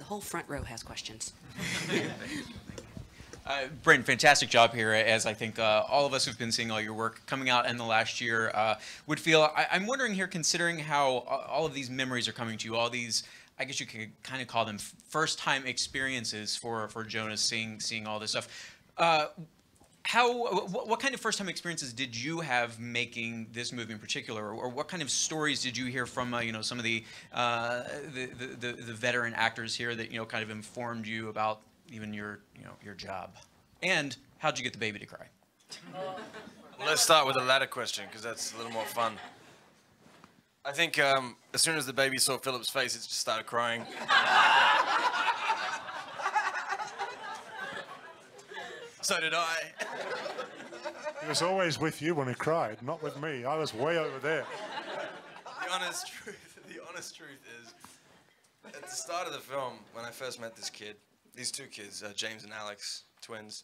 whole front row has questions. Brent, fantastic job here, as I think all of us who've been seeing all your work coming out in the last year would feel. I'm wondering here, considering how all of these memories are coming to you, all these, I guess you could kind of call them first-time experiences for Jonas, seeing all this stuff. What kind of first-time experiences did you have making this movie in particular, or what kind of stories did you hear from some of the veteran actors here that kind of informed you about even your job? And how'd you get the baby to cry? Let's start with the latter question, because that's a little more fun. I think as soon as the baby saw Philip's face, it just started crying. So did I. He was always with you when he cried, not with me. I was way over there. The honest truth is, at the start of the film, when I first met these two kids, James and Alex, twins,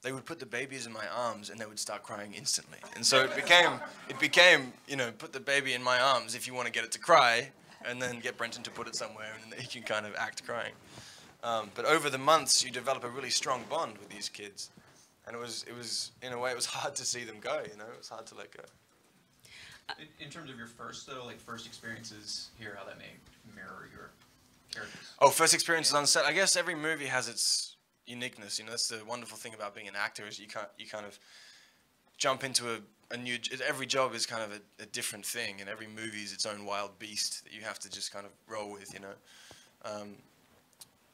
they would put the babies in my arms and they would start crying instantly. And so it became, put the baby in my arms if you want to get it to cry, and then get Brenton to put it somewhere and then he can kind of act crying. But over the months, you develop a really strong bond with these kids. And it was in a way, it was hard to see them go, It was hard to let go. In terms of your first experiences here, how that may mirror your characters? Oh, first experiences on set. I guess every movie has its uniqueness. That's the wonderful thing about being an actor, is you kind of jump into a new. Every job is kind of a different thing, and every movie is its own wild beast that you have to just kind of roll with.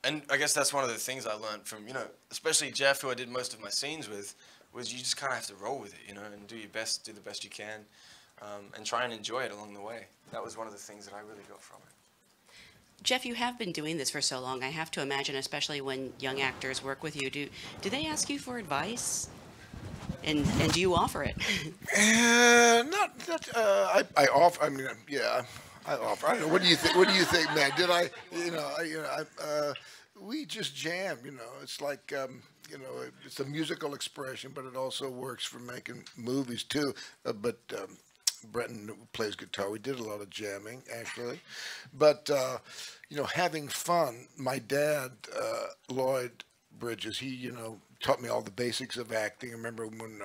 And I guess that's one of the things I learned from especially Jeff, who I did most of my scenes with, was you just kind of have to roll with it, and do the best you can, and try and enjoy it along the way. That was one of the things that I really got from it. Jeff, you have been doing this for so long. I have to imagine, especially when young actors work with you, do they ask you for advice? And do you offer it? I offer. I mean, yeah, I offer. I don't know. What do you think? What do you think, man? Did I? We just jam. It's like it's a musical expression, but it also works for making movies too. Brenton plays guitar. We did a lot of jamming, actually. But, having fun, my dad, Lloyd Bridges, he, taught me all the basics of acting. I remember when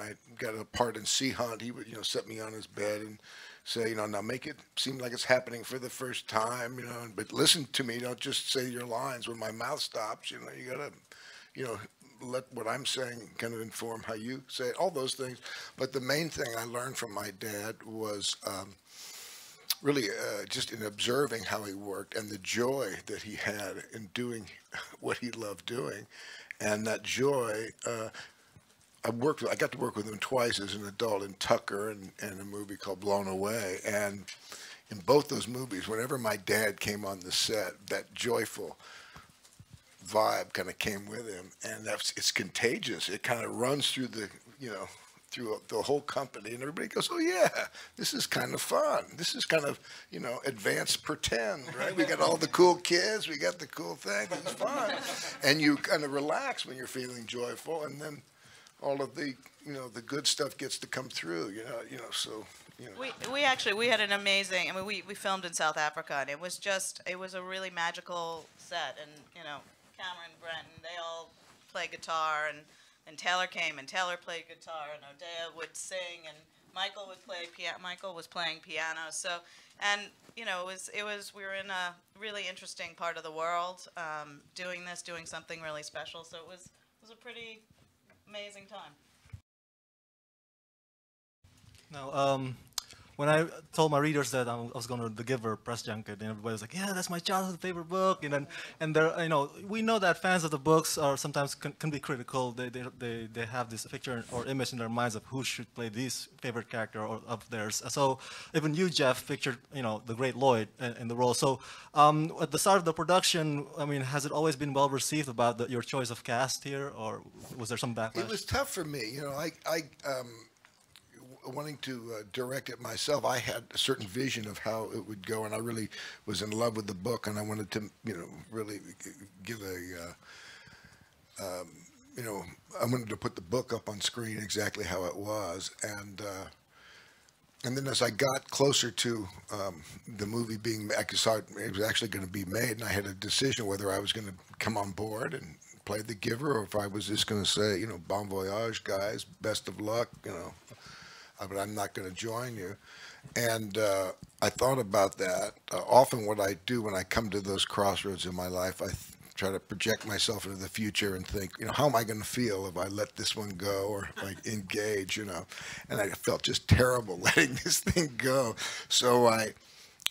I got a part in Sea Hunt, he would, set me on his bed and say, now make it seem like it's happening for the first time, but listen to me, don't just say your lines. When my mouth stops, you got to, let what I'm saying kind of inform how you say it, all those things. But the main thing I learned from my dad was really just in observing how he worked and the joy that he had in doing what he loved doing. And that joy, I got to work with him twice as an adult, in Tucker and a movie called Blown Away. And in both those movies, whenever my dad came on the set, that joyful vibe kind of came with him, and it's contagious. It kind of runs through through the whole company, and everybody goes, "Oh yeah, this is kind of fun. This is kind of advanced pretend, right? We got all the cool kids, we got the cool thing. It's fun," and you kind of relax when you're feeling joyful, and then all of the the good stuff gets to come through. So. We had an amazing. I mean, we filmed in South Africa, and it was a really magical set, and Cameron, Brenton, they all play guitar, and Taylor came, and Taylor played guitar, and O'Dea would sing, and Michael would play piano. Michael was playing piano. So, and we were in a really interesting part of the world, doing something really special. So it was a pretty amazing time. Now, when I told my readers that I was going to The Giver press junket, and everybody was like, "Yeah, that's my childhood favorite book." And there, we know that fans of the books are sometimes can be critical. They have this picture or image in their minds of who should play this favorite character of theirs. So even you, Jeff, pictured the great Lloyd in the role. So at the start of the production, I mean, has it always been well received about your choice of cast here, or was there some backlash? It was tough for me. Wanting to direct it myself, I had a certain vision of how it would go, and I really was in love with the book, and I wanted to, really give I wanted to put the book up on screen exactly how it was, and And then as I got closer to the movie being, I saw it was actually going to be made, and I had a decision whether I was going to come on board and play the giver, or if I was just going to say, you know, bon voyage, guys, best of luck, you know, but I'm not going to join you. And I thought about that. Often what I do when I come to those crossroads in my life, I try to project myself into the future and think, you know, how am I going to feel if I let this one go or if I engage, you know? And I felt just terrible letting this thing go. So I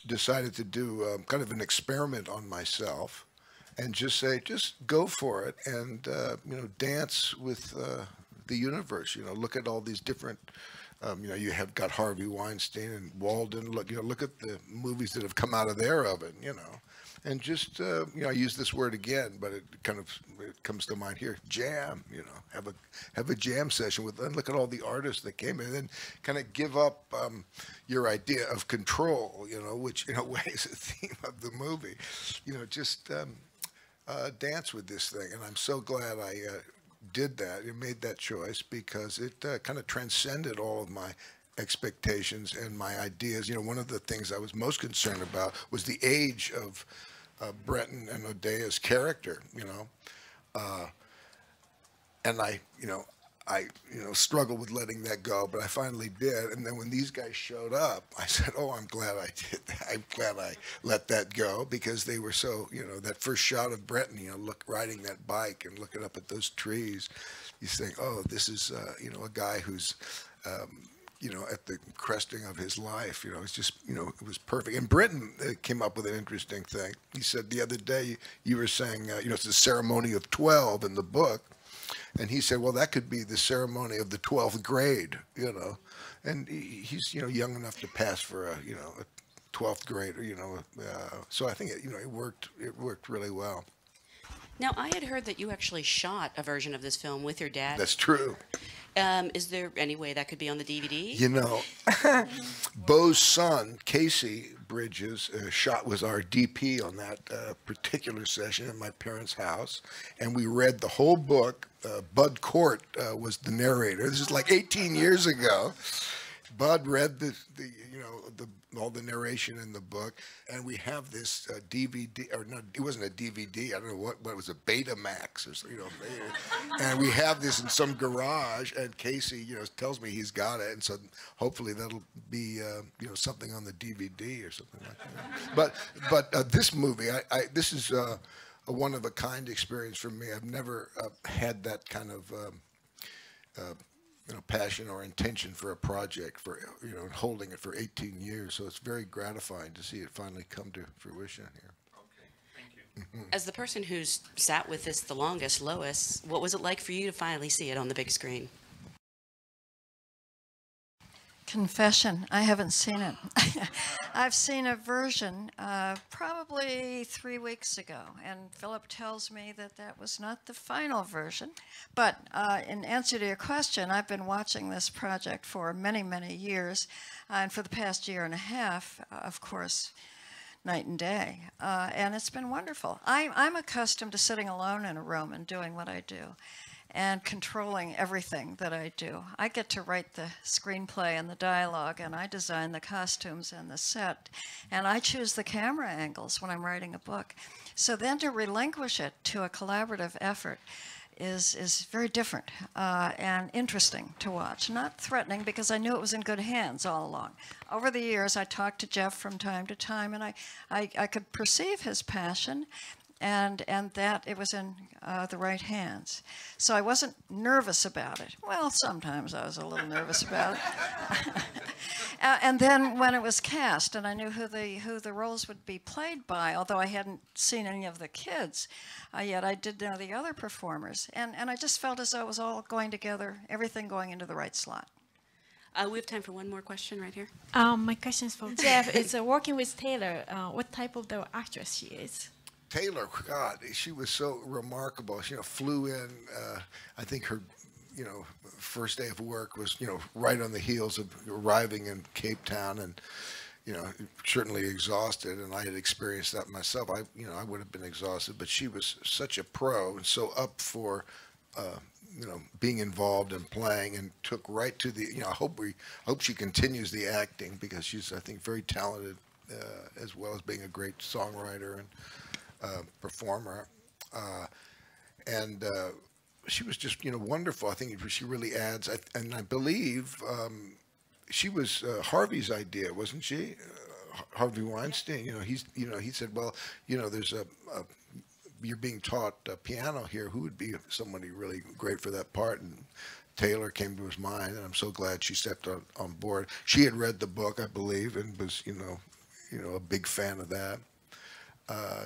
decided to do kind of an experiment on myself and just say, just go for it and, you know, dance with the universe, you know, look at all these different, you know, you have got Harvey Weinstein and Walden, look, you know, look at the movies that have come out of their oven, you know. And just, you know, I use this word again, but it comes to mind here, jam, you know, have a jam session with, and look at all the artists that came in, and then kind of give up your idea of control, you know, which in a way is a theme of the movie, you know, just dance with this thing. And I'm so glad I did that, and made that choice, because it kind of transcended all of my expectations and my ideas. You know, one of the things I was most concerned about was the age of Brenton and Odea's character, you know, and I struggled with letting that go, but I finally did. And then when these guys showed up, I said, oh, I'm glad I did that. I'm glad I let that go, because they were so, you know, that first shot of Brenton, you know, riding that bike and looking up at those trees, you think, oh, this is, you know, a guy who's, you know, at the cresting of his life. You know, it's just, you know, it was perfect. And Brenton came up with an interesting thing. He said the other day, you were saying, you know, it's the ceremony of 12 in the book. And he said, well, that could be the ceremony of the 12th grade, you know. And he's, you know, young enough to pass for a, you know, a 12th grader, you know. So I think, you know, it worked really well. Now, I had heard that you actually shot a version of this film with your dad. That's true. Is there any way that could be on the DVD? You know, Bo's son, Casey Bridges, was our DP on that particular session at my parents' house, and we read the whole book. Bud Cort was the narrator. This is like 18 years ago. Bud read all the narration in the book, and we have this DVD, or no, it wasn't a DVD. I don't know what it was, a Betamax or something, you know. And we have this in some garage, and Casey, you know, tells me he's got it, and so hopefully that'll be, you know, something on the DVD or something like that. But this movie, this is a one of a kind experience for me. I've never had that kind of you know, passion or intention for a project, for, you know, holding it for 18 years. So it's very gratifying to see it finally come to fruition here. Okay, thank you. As the person who's sat with this the longest, Lois, what was it like for you to finally see it on the big screen? Confession, I haven't seen it. I've seen a version probably 3 weeks ago, and Philip tells me that that was not the final version. But in answer to your question, I've been watching this project for many, many years, and for the past year and a half, of course, night and day, and it's been wonderful. I'm accustomed to sitting alone in a room and doing what I do, and controlling everything that I do. I get to write the screenplay and the dialogue, and I design the costumes and the set, and I choose the camera angles when I'm writing a book. So then to relinquish it to a collaborative effort is very different and interesting to watch. Not threatening, because I knew it was in good hands all along. Over the years, I talked to Jeff from time to time, and I could perceive his passion, and that it was in the right hands. So I wasn't nervous about it. Well, sometimes I was a little nervous about it. And then when it was cast, and I knew who the roles would be played by, although I hadn't seen any of the kids yet, I did know the other performers. And I just felt as though it was all going together, everything going into the right slot. We have time for one more question right here. My question is for Jeff. It's working with Taylor. What type of the actress she is? Taylor, God, she was so remarkable. She, you know, flew in. I think her, you know, first day of work was, you know, right on the heels of arriving in Cape Town, and, you know, certainly exhausted. And I had experienced that myself. I would have been exhausted, but she was such a pro and so up for being involved and playing, and took right to the. I hope she continues the acting, because she's, I think, very talented, as well as being a great songwriter and performer. And she was just wonderful. I think she really adds. And I believe she was Harvey's idea, wasn't she? Harvey Weinstein. He said, well, there's you're being taught piano here. Who would be somebody really great for that part? And Taylor came to his mind, and I'm so glad she stepped on board. She had read the book, I believe, and was a big fan of that.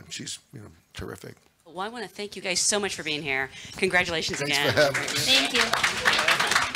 She's terrific. Well, I want to thank you guys so much for being here. Congratulations Thanks again. for having us. Thank you.